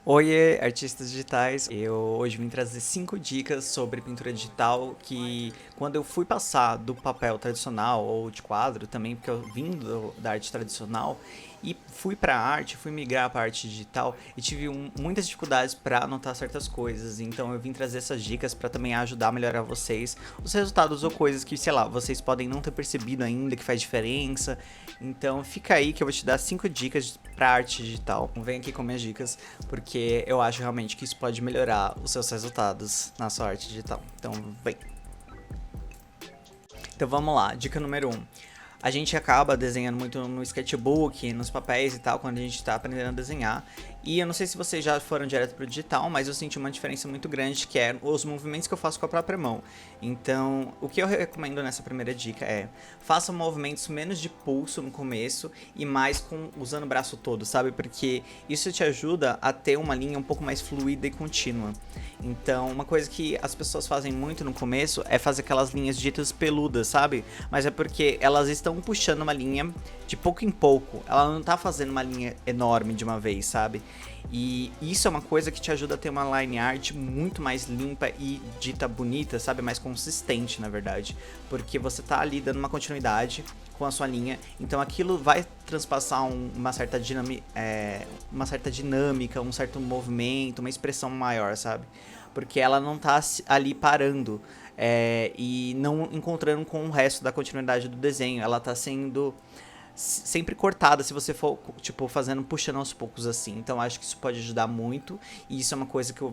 Oiê, artistas digitais! Eu hoje vim trazer 5 dicas sobre pintura digital que, quando eu fui passar do papel tradicional ou de quadro também, porque eu vim da arte tradicional e fui para a arte, fui migrar para a arte digital e tive muitas dificuldades para anotar certas coisas. Então eu vim trazer essas dicas para também ajudar a melhorar vocês os resultados ou coisas que, sei lá, vocês podem não ter percebido ainda que faz diferença. Então fica aí que eu vou te dar 5 dicas para arte digital. Vem aqui com minhas dicas porque eu acho realmente que isso pode melhorar os seus resultados na sua arte digital. Então, vem. Então vamos lá, dica número 1. A gente acaba desenhando muito no sketchbook, nos papéis e tal, quando a gente está aprendendo a desenhar. E eu não sei se vocês já foram direto pro digital, mas eu senti uma diferença muito grande, que é os movimentos que eu faço com a própria mão. Então, o que eu recomendo nessa primeira dica é: faça movimentos menos de pulso no começo e mais usando o braço todo, sabe? Porque isso te ajuda a ter uma linha um pouco mais fluida e contínua. Então, uma coisa que as pessoas fazem muito no começo é fazer aquelas linhas ditas peludas, sabe? Mas é porque elas estão puxando uma linha de pouco em pouco. Ela não tá fazendo uma linha enorme de uma vez, sabe? E isso é uma coisa que te ajuda a ter uma line art muito mais limpa e dita bonita, sabe? Mais consistente, na verdade. Porque você tá ali dando uma continuidade com a sua linha, então aquilo vai transpassar uma certa dinâmica, um certo movimento, uma expressão maior, sabe? Porque ela não tá ali parando e não encontrando com o resto da continuidade do desenho. Ela tá sendo sempre cortada se você for, tipo, puxando aos poucos assim. Então acho que isso pode ajudar muito. E isso é uma coisa que eu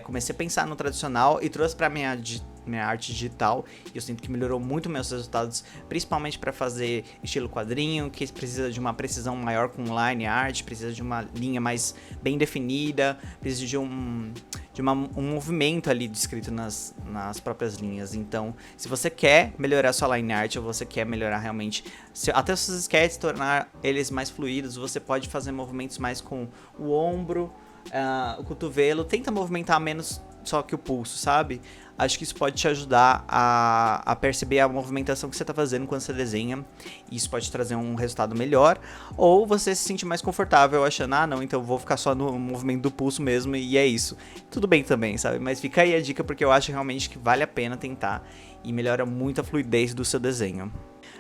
comecei a pensar no tradicional e trouxe pra minha arte digital. E eu sinto que melhorou muito meus resultados, principalmente para fazer estilo quadrinho, que precisa de uma precisão maior com line art, precisa de uma linha mais bem definida, precisa de um movimento ali descrito nas próprias linhas. Então, se você quer melhorar sua line art ou você quer melhorar realmente até os seus sketches, tornar eles mais fluidos, você pode fazer movimentos mais com o ombro, o cotovelo. Tenta movimentar menos só que o pulso, sabe? Acho que isso pode te ajudar a perceber a movimentação que você está fazendo quando você desenha. E isso pode trazer um resultado melhor. Ou você se sente mais confortável achando, ah não, então eu vou ficar só no movimento do pulso mesmo e é isso. Tudo bem também, sabe? Mas fica aí a dica, porque eu acho realmente que vale a pena tentar e melhora muito a fluidez do seu desenho.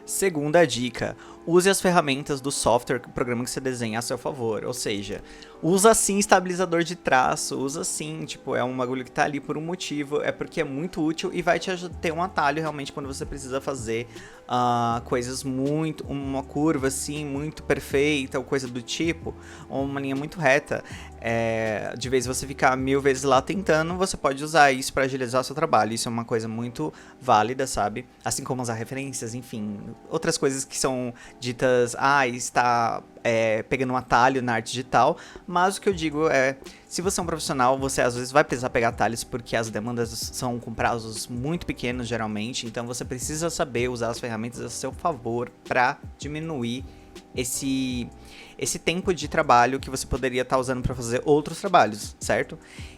Segunda dica: use as ferramentas do software, programa que você desenha a seu favor. Ou seja, usa sim estabilizador de traço, usa sim, tipo, é um bagulho que tá ali por um motivo, é porque é muito útil e vai te ajudar a ter um atalho realmente quando você precisa fazer coisas muito, uma curva assim, muito perfeita ou coisa do tipo, ou uma linha muito reta. De vez você ficar 1000 vezes lá tentando, você pode usar isso para agilizar o seu trabalho. Isso é uma coisa muito válida, sabe? Assim como usar referências, enfim, outras coisas que são ditas, está pegando um atalho na arte digital. Mas o que eu digo é, se você é um profissional, você às vezes vai precisar pegar atalhos porque as demandas são com prazos muito pequenos geralmente, então você precisa saber usar as ferramentas a seu favor para diminuir esse tempo de trabalho que você poderia estar usando para fazer outros trabalhos, certo?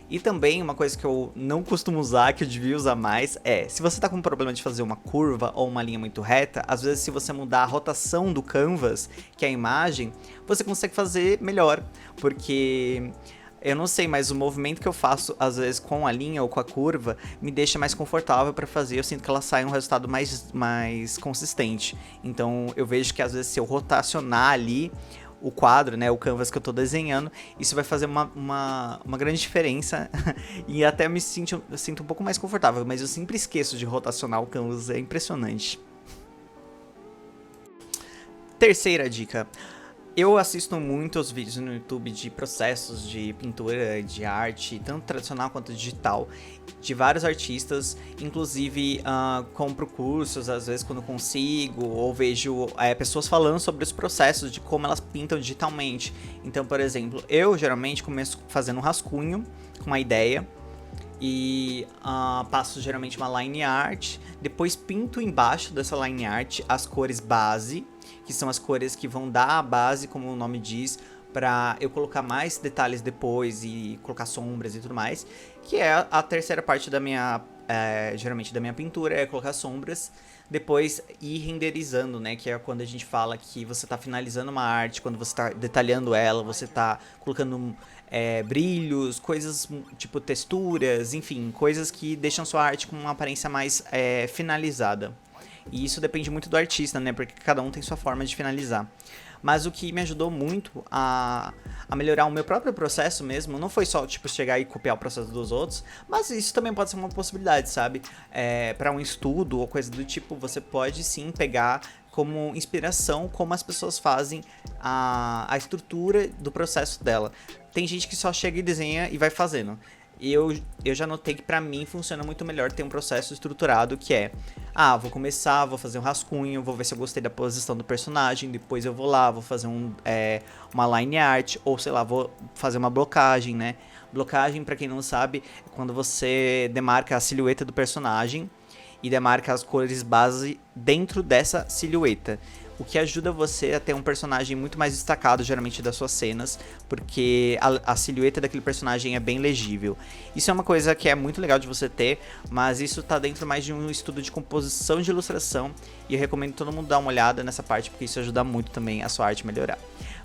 E também uma coisa que eu não costumo usar, que eu devia usar mais, se você tá com um problema de fazer uma curva ou uma linha muito reta, às vezes se você mudar a rotação do canvas, que é a imagem, você consegue fazer melhor, porque eu não sei, mas o movimento que eu faço, às vezes, com a linha ou com a curva, me deixa mais confortável para fazer. Eu sinto que ela sai um resultado mais consistente. Então, eu vejo que, às vezes, se eu rotacionar ali o quadro, né, o canvas que eu tô desenhando, isso vai fazer uma grande diferença e até eu sinto um pouco mais confortável, mas eu sempre esqueço de rotacionar o canvas, é impressionante. Terceira dica: eu assisto muitos vídeos no YouTube de processos de pintura, de arte, tanto tradicional quanto digital, de vários artistas. Inclusive compro cursos, às vezes quando consigo, ou vejo pessoas falando sobre os processos de como elas pintam digitalmente. Então, por exemplo, eu geralmente começo fazendo um rascunho com uma ideia, e passo geralmente uma line art, depois pinto embaixo dessa line art as cores base, que são as cores que vão dar a base, como o nome diz, para eu colocar mais detalhes depois e colocar sombras e tudo mais, que é a terceira parte da minha geralmente da minha pintura, é colocar sombras, depois ir renderizando, né, que é quando a gente fala que você tá finalizando uma arte, quando você tá detalhando ela, você tá colocando brilhos, coisas tipo texturas, enfim, coisas que deixam sua arte com uma aparência mais finalizada. E isso depende muito do artista, né, porque cada um tem sua forma de finalizar. Mas o que me ajudou muito a melhorar o meu próprio processo mesmo, não foi só, tipo, chegar e copiar o processo dos outros, mas isso também pode ser uma possibilidade, sabe? Para um estudo ou coisa do tipo, você pode sim pegar como inspiração como as pessoas fazem a estrutura do processo dela. Tem gente que só chega e desenha e vai fazendo. Eu já notei que pra mim funciona muito melhor ter um processo estruturado que é: vou começar, vou fazer um rascunho, vou ver se eu gostei da posição do personagem, depois eu vou lá, vou fazer uma line art, ou sei lá, vou fazer uma blocagem, né? Blocagem, pra quem não sabe, é quando você demarca a silhueta do personagem e demarca as cores base dentro dessa silhueta. O que ajuda você a ter um personagem muito mais destacado, geralmente, das suas cenas, porque a silhueta daquele personagem é bem legível. Isso é uma coisa que é muito legal de você ter, mas isso tá dentro mais de um estudo de composição de ilustração, e eu recomendo todo mundo dar uma olhada nessa parte, porque isso ajuda muito também a sua arte melhorar.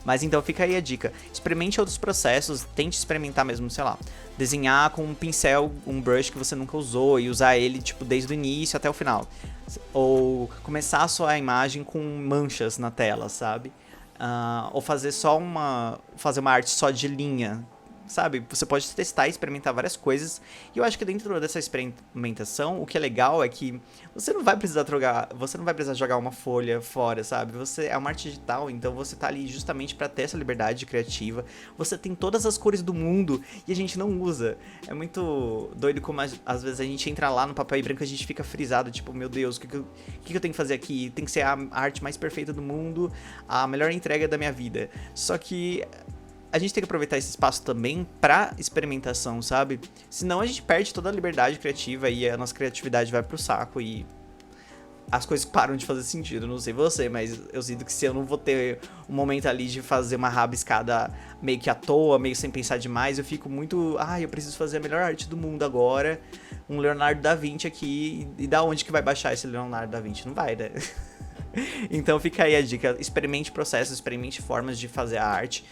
Mas então fica aí a dica, experimente outros processos, tente experimentar mesmo, sei lá, desenhar com um pincel, um brush que você nunca usou e usar ele tipo desde o início até o final. Ou começar a sua imagem com manchas na tela, sabe? Ou fazer fazer uma arte só de linha, sabe? Você pode testar e experimentar várias coisas. E eu acho que dentro dessa experimentação, o que é legal é que você não vai precisar jogar uma folha fora, sabe? Você é uma arte digital, então você tá ali justamente para ter essa liberdade criativa. Você tem todas as cores do mundo e a gente não usa. É muito doido como às vezes a gente entra lá no papel e branco e a gente fica frisado, tipo, meu Deus, o que eu tenho que fazer aqui? Tem que ser a arte mais perfeita do mundo, a melhor entrega da minha vida. Só que a gente tem que aproveitar esse espaço também pra experimentação, sabe? Senão a gente perde toda a liberdade criativa e a nossa criatividade vai pro saco e as coisas param de fazer sentido. Não sei você, mas eu sinto que se eu não vou ter um momento ali de fazer uma rabiscada meio que à toa, meio sem pensar demais, eu fico muito... eu preciso fazer a melhor arte do mundo agora. Um Leonardo da Vinci aqui. E da onde que vai baixar esse Leonardo da Vinci? Não vai, né? Então fica aí a dica, experimente processos, experimente formas de fazer a arte,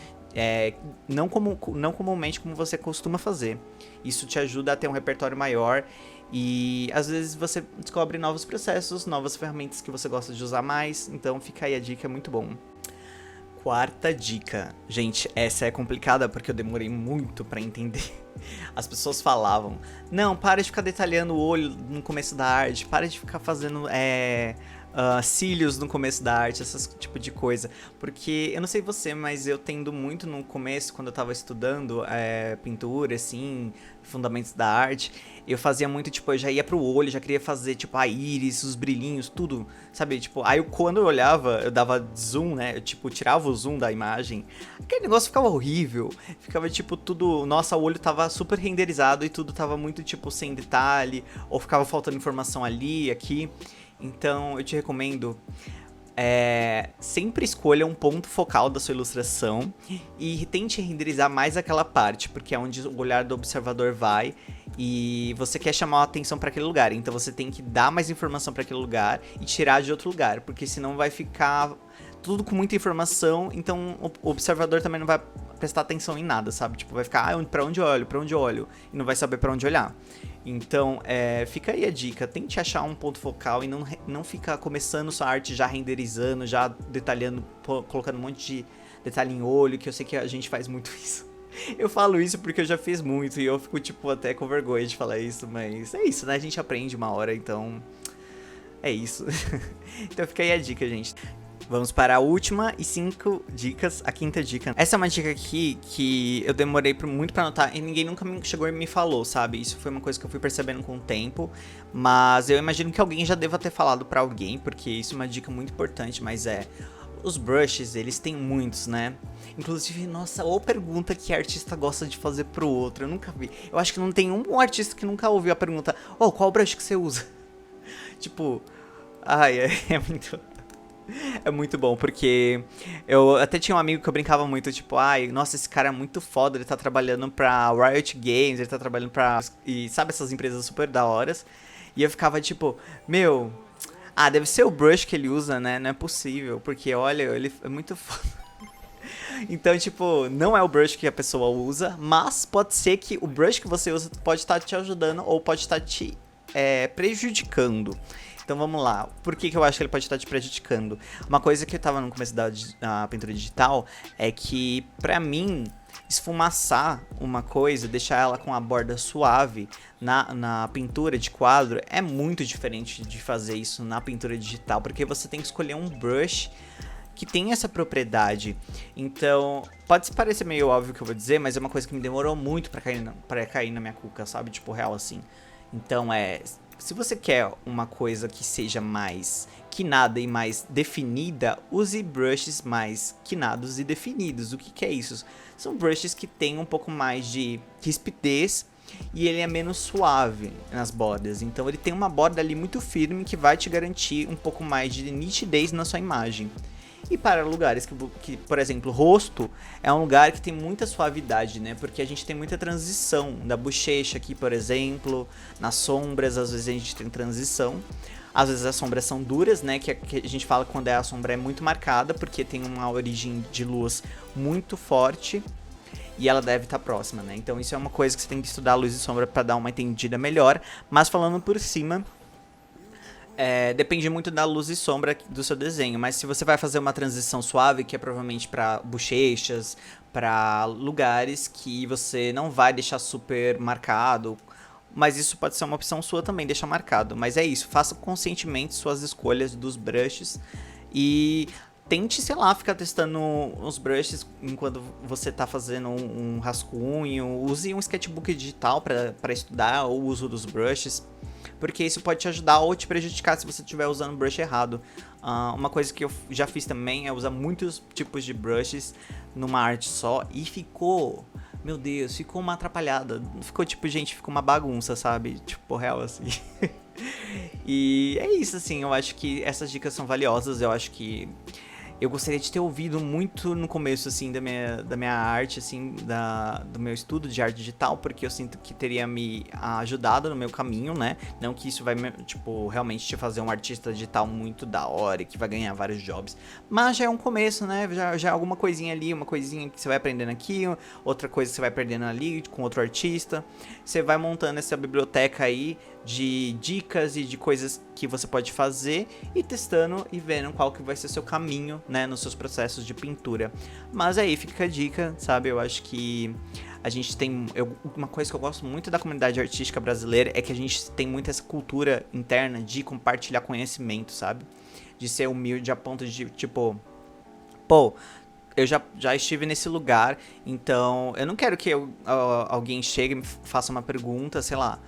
não comumente como você costuma fazer. Isso te ajuda a ter um repertório maior e às vezes você descobre novos processos, novas ferramentas que você gosta de usar mais, então fica aí a dica, é muito bom. Quarta dica. Gente, essa é complicada porque eu demorei muito pra entender. As pessoas falavam: não, para de ficar detalhando o olho no começo da arte, para de ficar fazendo cílios no começo da arte, esse tipo de coisa. Porque, eu não sei você, mas eu tendo muito no começo, quando eu tava estudando pintura, assim, fundamentos da arte, eu fazia muito, tipo, eu já ia pro olho, já queria fazer, tipo, a íris, os brilhinhos, tudo, sabe? Tipo, aí quando eu olhava, eu dava zoom, né? Eu, tipo, tirava o zoom da imagem, aquele negócio ficava horrível. Ficava, tipo, tudo... Nossa, o olho tava super renderizado e tudo tava muito, tipo, sem detalhe, ou ficava faltando informação ali, aqui. Então, eu te recomendo... sempre escolha um ponto focal da sua ilustração e tente renderizar mais aquela parte, porque é onde o olhar do observador vai e você quer chamar a atenção para aquele lugar, então você tem que dar mais informação para aquele lugar e tirar de outro lugar, porque senão vai ficar tudo com muita informação, então o observador também não vai prestar atenção em nada, sabe? Tipo, vai ficar, pra onde eu olho, pra onde eu olho, e não vai saber pra onde olhar. Então, fica aí a dica, tente achar um ponto focal e não ficar começando sua arte já renderizando, já detalhando, colocando um monte de detalhe em olho, que eu sei que a gente faz muito isso. Eu falo isso porque eu já fiz muito e eu fico, tipo, até com vergonha de falar isso, mas é isso, né? A gente aprende uma hora, então é isso. Então fica aí a dica, gente. Vamos para a última e a quinta dica. Essa é uma dica aqui que eu demorei muito pra anotar e ninguém nunca chegou e me falou, sabe? Isso foi uma coisa que eu fui percebendo com o tempo, mas eu imagino que alguém já deva ter falado pra alguém, porque isso é uma dica muito importante, mas os brushes, eles têm muitos, né? Inclusive, nossa, ou pergunta que artista gosta de fazer pro outro, eu nunca vi. Eu acho que não tem um artista que nunca ouviu a pergunta: qual brush que você usa? Tipo, é muito... É muito bom, porque eu até tinha um amigo que eu brincava muito, tipo, ai, nossa, esse cara é muito foda, ele tá trabalhando pra Riot Games, ele tá trabalhando pra... E sabe essas empresas super da horas? E eu ficava tipo, meu, ah, deve ser o brush que ele usa, né? Não é possível, porque olha, ele é muito foda. Então, tipo, não é o brush que a pessoa usa, mas pode ser que o brush que você usa pode estar te ajudando ou pode estar te prejudicando. Então vamos lá, por que eu acho que ele pode estar te prejudicando? Uma coisa que eu tava no começo da pintura digital é que, pra mim, esfumaçar uma coisa, deixar ela com a borda suave na pintura de quadro é muito diferente de fazer isso na pintura digital, porque você tem que escolher um brush que tem essa propriedade. Então, pode parecer meio óbvio o que eu vou dizer, mas é uma coisa que me demorou muito pra cair na minha cuca, sabe? Tipo, real assim. Então, se você quer uma coisa que seja mais quinada e mais definida, use brushes mais quinados e definidos. O que é isso? São brushes que têm um pouco mais de rispidez e ele é menos suave nas bordas. Então ele tem uma borda ali muito firme que vai te garantir um pouco mais de nitidez na sua imagem. E para lugares que, por exemplo, rosto é um lugar que tem muita suavidade, né? Porque a gente tem muita transição da bochecha aqui, por exemplo, nas sombras, às vezes a gente tem transição. Às vezes as sombras são duras, né? Que a gente fala quando a sombra é muito marcada, porque tem uma origem de luz muito forte e ela deve estar próxima, né? Então isso é uma coisa que você tem que estudar a luz e sombra para dar uma entendida melhor. Mas falando por cima, depende muito da luz e sombra do seu desenho, mas se você vai fazer uma transição suave, que é provavelmente para bochechas, para lugares que você não vai deixar super marcado, mas isso pode ser uma opção sua também, deixar marcado. Mas é isso, faça conscientemente suas escolhas dos brushes e tente, sei lá, ficar testando os brushes enquanto você tá fazendo um rascunho. Use um sketchbook digital para estudar o uso dos brushes, porque isso pode te ajudar ou te prejudicar se você estiver usando o brush errado. Uma coisa que eu já fiz também é usar muitos tipos de brushes numa arte só e ficou, meu Deus, ficou uma atrapalhada. Ficou tipo, gente, ficou uma bagunça, sabe? Tipo, real assim. E é isso, assim, eu acho que essas dicas são valiosas, eu acho que eu gostaria de ter ouvido muito no começo, assim, da minha arte, assim, do meu estudo de arte digital, porque eu sinto que teria me ajudado no meu caminho, né? Não que isso vai, tipo, realmente te fazer um artista digital muito da hora e que vai ganhar vários jobs. Mas já é um começo, né? Já é alguma coisinha ali, uma coisinha que você vai aprendendo aqui, outra coisa que você vai aprendendo ali com outro artista. Você vai montando essa biblioteca aí de dicas e de coisas que você pode fazer e testando e vendo qual que vai ser seu caminho, né, nos seus processos de pintura. Mas aí fica a dica, sabe? Eu acho que a gente tem... uma coisa que eu gosto muito da comunidade artística brasileira é que a gente tem muito essa cultura interna de compartilhar conhecimento, sabe? De ser humilde a ponto de, tipo... Pô, eu já estive nesse lugar, então eu não quero que alguém chegue e me faça uma pergunta, sei lá...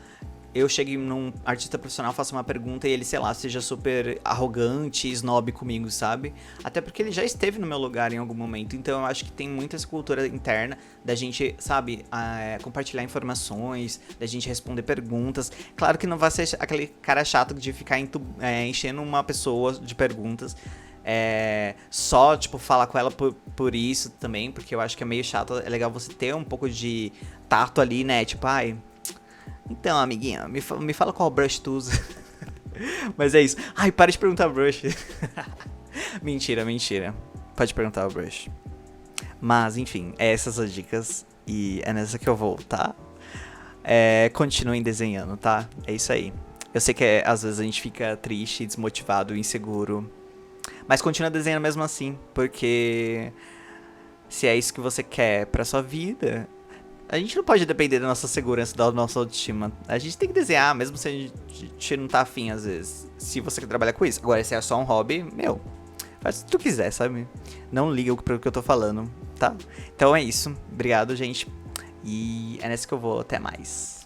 Eu cheguei num artista profissional, faço uma pergunta e ele, sei lá, seja super arrogante, snob comigo, sabe? Até porque ele já esteve no meu lugar em algum momento. Então eu acho que tem muita essa cultura interna da gente, sabe, compartilhar informações, da gente responder perguntas. Claro que não vai ser aquele cara chato de ficar enchendo uma pessoa de perguntas. Só, tipo, falar com ela por isso também, porque eu acho que é meio chato. É legal você ter um pouco de tato ali, né? Tipo, ai... Então, amiguinha, me fala qual brush tu usa. Mas é isso. Ai, para de perguntar brush. Mentira. Pode perguntar o brush. Mas, enfim, essas as dicas. E é nessa que eu vou, tá? Continuem desenhando, tá? É isso aí. Eu sei que às vezes a gente fica triste, desmotivado, inseguro. Mas continua desenhando mesmo assim. Porque se é isso que você quer pra sua vida... A gente não pode depender da nossa segurança, da nossa autoestima. A gente tem que desenhar, mesmo se a gente não tá afim, às vezes. Se você quer trabalhar com isso. Agora, se é só um hobby, meu, faz o que tu quiser, sabe? Não liga pro que eu tô falando, tá? Então é isso. Obrigado, gente. E é nessa que eu vou. Até mais.